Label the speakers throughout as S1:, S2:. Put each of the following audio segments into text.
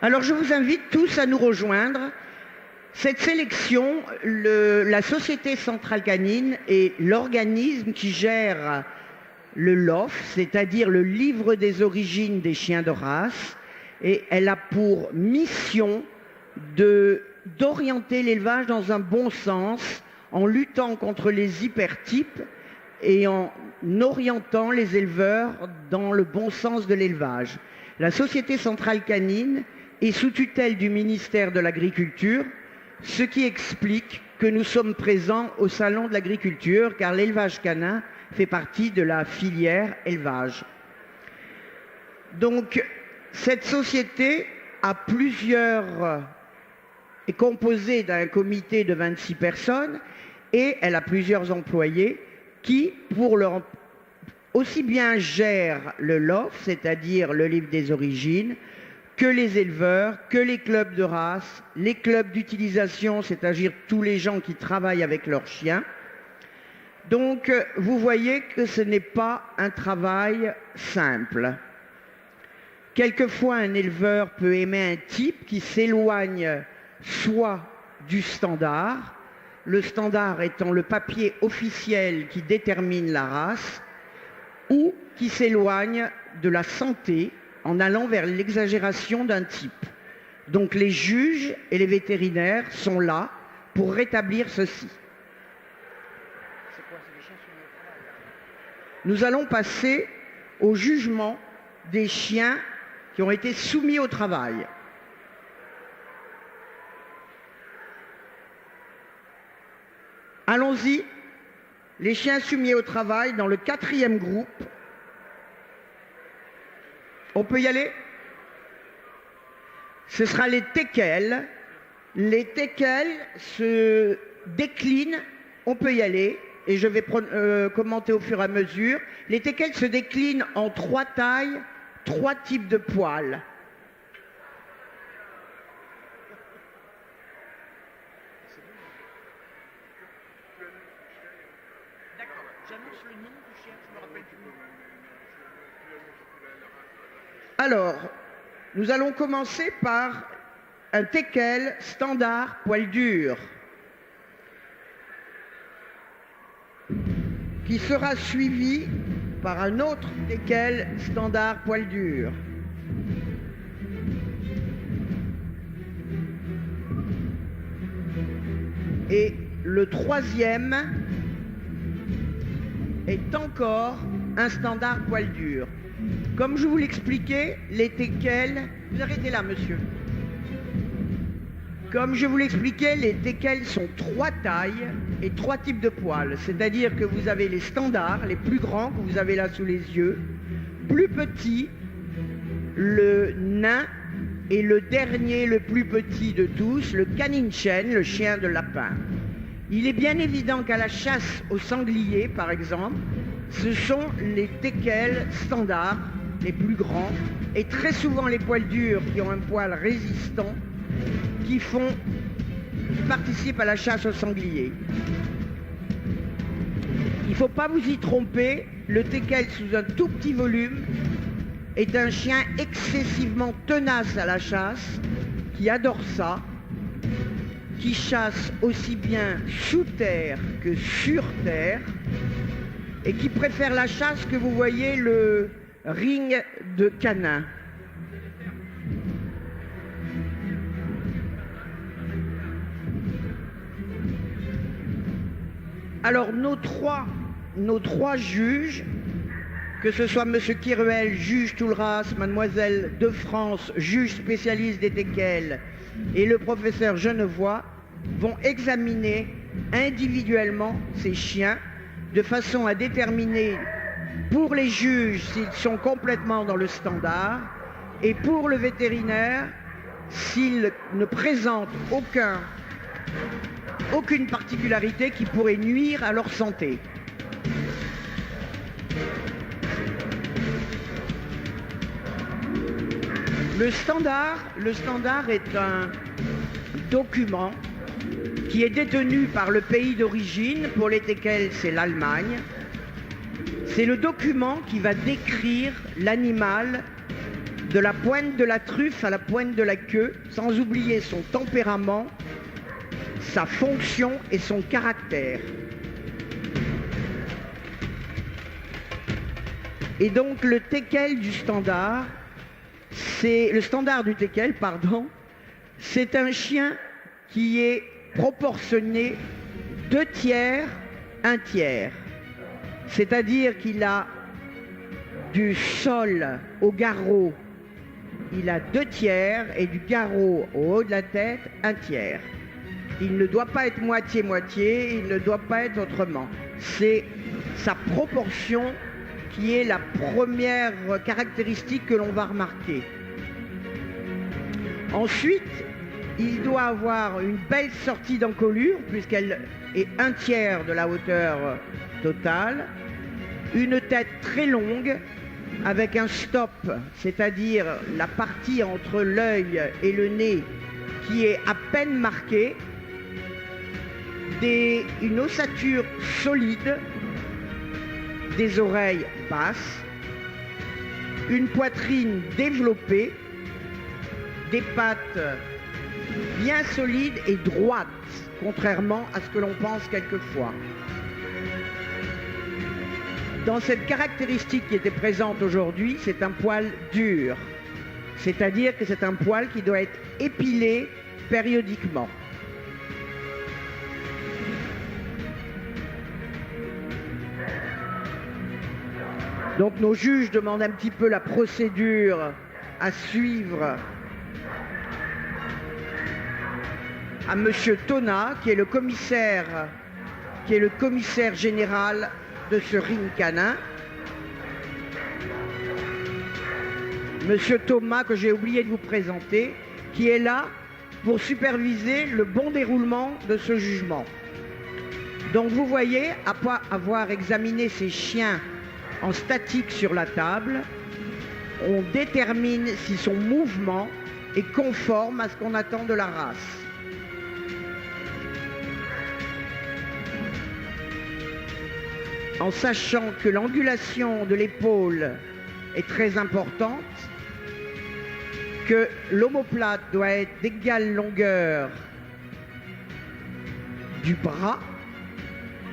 S1: Alors je vous invite tous à nous rejoindre. Cette sélection, la Société Centrale Canine est l'organisme qui gère le LOF, c'est-à-dire le livre des origines des chiens de race, et elle a pour mission d'orienter l'élevage dans un bon sens, en luttant contre les hypertypes et en orientant les éleveurs dans le bon sens de l'élevage. La Société Centrale Canine est sous tutelle du ministère de l'Agriculture, ce qui explique que nous sommes présents au Salon de l'Agriculture, car l'élevage canin fait partie de la filière élevage. Donc, cette société est composée d'un comité de 26 personnes et elle a plusieurs employés qui, aussi bien gèrent le LOF, c'est-à-dire le livre des origines, que les éleveurs, que les clubs de race, les clubs d'utilisation, c'est-à-dire tous les gens qui travaillent avec leurs chiens. Donc, vous voyez que ce n'est pas un travail simple. Quelquefois, un éleveur peut aimer un type qui s'éloigne soit du standard, le standard étant le papier officiel qui détermine la race, ou qui s'éloigne de la santé en allant vers l'exagération d'un type. Donc les juges et les vétérinaires sont là pour rétablir ceci. Nous allons passer au jugement des chiens qui ont été soumis au travail. Allons-y. Les chiens soumis au travail dans le 4e groupe. On peut y aller? Ce sera les teckels. Les teckels se déclinent. On peut y aller. Et je vais commenter au fur et à mesure. Les teckels se déclinent en 3 tailles, 3 types de poils. D'accord, j'annonce le nom du chien, je me rappelle plus. Alors, nous allons commencer par un teckel standard poil dur, qui sera suivi par un autre teckel standard poil dur. Et le 3e est encore un standard poil dur. Comme je vous l'expliquais, les teckels... Vous arrêtez là, monsieur. Comme je vous l'expliquais, les teckels sont 3 tailles et 3 types de poils. C'est-à-dire que vous avez les standards, les plus grands que vous avez là sous les yeux, plus petits, le nain et le dernier, le plus petit de tous, le Caninchen, le chien de lapin. Il est bien évident qu'à la chasse au sanglier, par exemple, ce sont les teckels standards, les plus grands, et très souvent les poils durs qui ont un poil résistant, qui participent à la chasse au sanglier. Il ne faut pas vous y tromper, le teckel sous un tout petit volume est un chien excessivement tenace à la chasse, qui adore ça, qui chasse aussi bien sous terre que sur terre, et qui préfère la chasse que vous voyez le ring de canin. Alors nos trois juges, que ce soit M. Kiruel, juge Toulras, Mademoiselle de France, juge spécialiste des teckels, et le professeur Genevois, vont examiner individuellement ces chiens de façon à déterminer pour les juges s'ils sont complètement dans le standard et pour le vétérinaire s'ils ne présentent aucune particularité qui pourrait nuire à leur santé. Le standard est un document qui est détenu par le pays d'origine, pour les teckels c'est l'Allemagne. C'est le document qui va décrire l'animal de la pointe de la truffe à la pointe de la queue, sans oublier son tempérament, sa fonction et son caractère. Et donc le teckel du standard, c'est le standard du teckel, pardon, c'est un chien qui est proportionné 2/3, 1/3. C'est-à-dire qu'il a du sol au garrot, il a 2/3 et du garrot au haut de la tête, 1/3. Il ne doit pas être moitié-moitié, il ne doit pas être autrement. C'est sa proportion qui est la première caractéristique que l'on va remarquer. Ensuite, il doit avoir une belle sortie d'encolure, puisqu'elle est 1/3 de la hauteur totale, une tête très longue, avec un stop, c'est-à-dire la partie entre l'œil et le nez qui est à peine marquée, une ossature solide, des oreilles basses, une poitrine développée, des pattes bien solides et droites, contrairement à ce que l'on pense quelquefois. Dans cette caractéristique qui était présente aujourd'hui, c'est un poil dur, c'est-à-dire que c'est un poil qui doit être épilé périodiquement. Donc nos juges demandent un petit peu la procédure à suivre à Monsieur Tonat, qui est le commissaire général de ce ring canin. Monsieur Thomas, que j'ai oublié de vous présenter, qui est là pour superviser le bon déroulement de ce jugement. Donc vous voyez, après avoir examiné ces chiens en statique sur la table, on détermine si son mouvement est conforme à ce qu'on attend de la race. En sachant que l'angulation de l'épaule est très importante, que l'omoplate doit être d'égale longueur du bras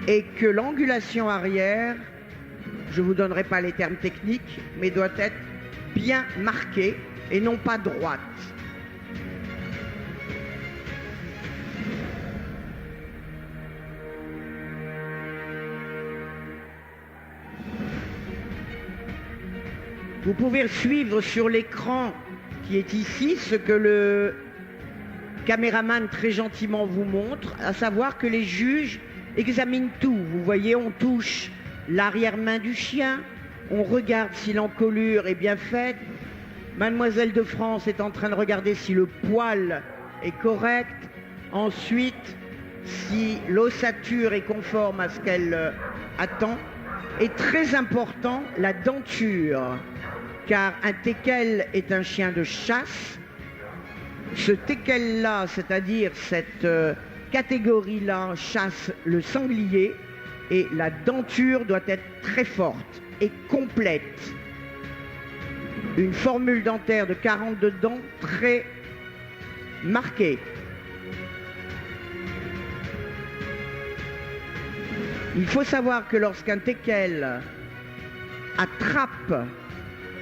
S1: et que l'angulation arrière, je ne vous donnerai pas les termes techniques, mais doit être bien marquée et non pas droite. Vous pouvez suivre sur l'écran qui est ici ce que le caméraman très gentiment vous montre, à savoir que les juges examinent tout. Vous voyez, on touche l'arrière-main du chien, on regarde si l'encolure est bien faite. Mademoiselle de France est en train de regarder si le poil est correct. Ensuite, si l'ossature est conforme à ce qu'elle attend. Et très important, la denture. Car un teckel est un chien de chasse. Ce teckel-là, c'est-à-dire cette catégorie-là, chasse le sanglier et la denture doit être très forte et complète. Une formule dentaire de 42 dents très marquée. Il faut savoir que lorsqu'un teckel attrape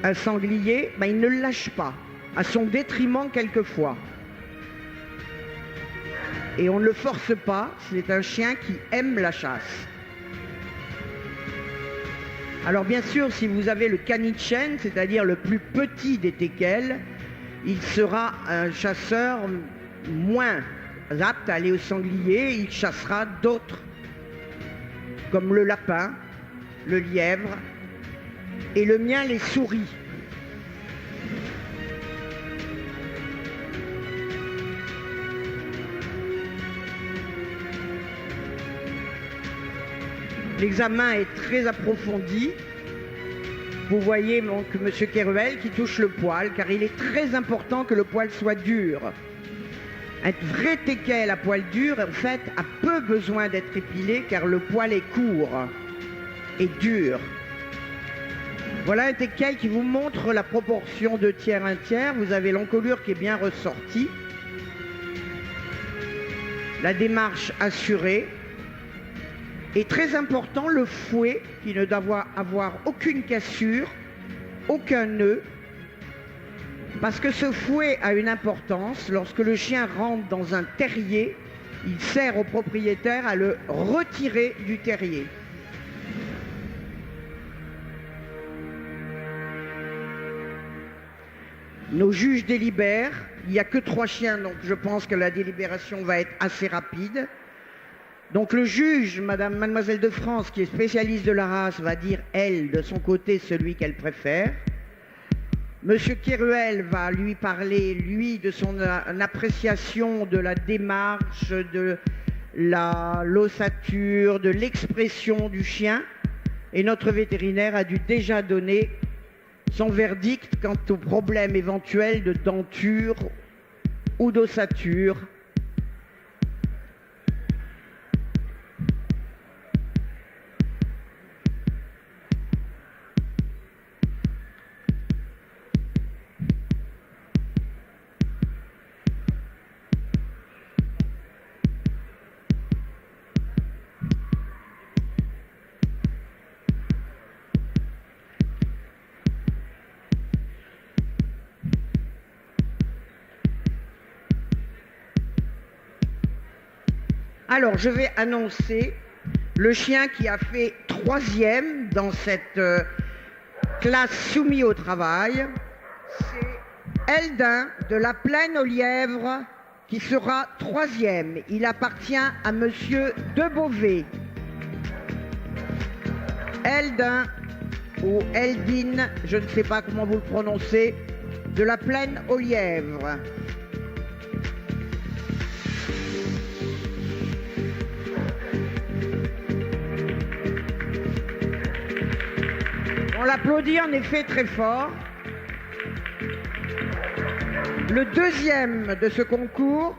S1: un sanglier, il ne le lâche pas, à son détriment quelquefois. Et on ne le force pas, c'est un chien qui aime la chasse. Alors bien sûr, si vous avez le canichen, c'est-à-dire le plus petit des teckels, il sera un chasseur moins apte à aller au sanglier, il chassera d'autres, comme le lapin, le lièvre, et le mien, les souris. L'examen est très approfondi. Vous voyez donc M. Kerouel qui touche le poil, car il est très important que le poil soit dur. Un vrai teckel à poil dur, en fait, a peu besoin d'être épilé, car le poil est court et dur. Voilà un teckel qui vous montre la proportion 2 tiers, 1 tiers. Vous avez l'encolure qui est bien ressortie. La démarche assurée. Et très important, le fouet qui ne doit avoir aucune cassure, aucun nœud. Parce que ce fouet a une importance. Lorsque le chien rentre dans un terrier, il sert au propriétaire à le retirer du terrier. Nos juges délibèrent. Il n'y a que 3 chiens, donc je pense que la délibération va être assez rapide. Donc le juge, mademoiselle de France, qui est spécialiste de la race, va dire, elle, de son côté, celui qu'elle préfère. Monsieur Kéruel va lui parler, lui, de son appréciation de la démarche, de l'ossature, de l'expression du chien. Et notre vétérinaire a dû déjà donner son verdict quant au problème éventuel de denture ou d'ossature. Alors, je vais annoncer le chien qui a fait 3e dans cette classe soumise au travail. C'est Eldin de la Plaine aux Lièvres qui sera 3e. Il appartient à monsieur De Beauvais. Eldin ou Eldine, je ne sais pas comment vous le prononcez, de la Plaine aux Lièvres. On l'applaudit en effet très fort. Le 2e de ce concours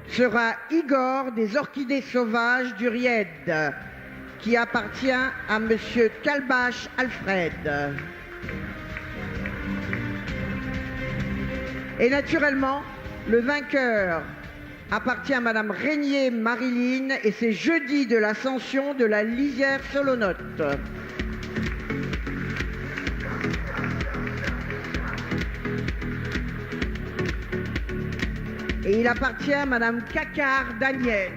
S1: sera Igor des Orchidées Sauvages du Ried, qui appartient à monsieur Kalbach Alfred. Et naturellement, le vainqueur appartient à madame Régnier Marilyn et c'est jeudi de l'ascension de la lisière Solonote. Et il appartient à madame Cacard Daniel.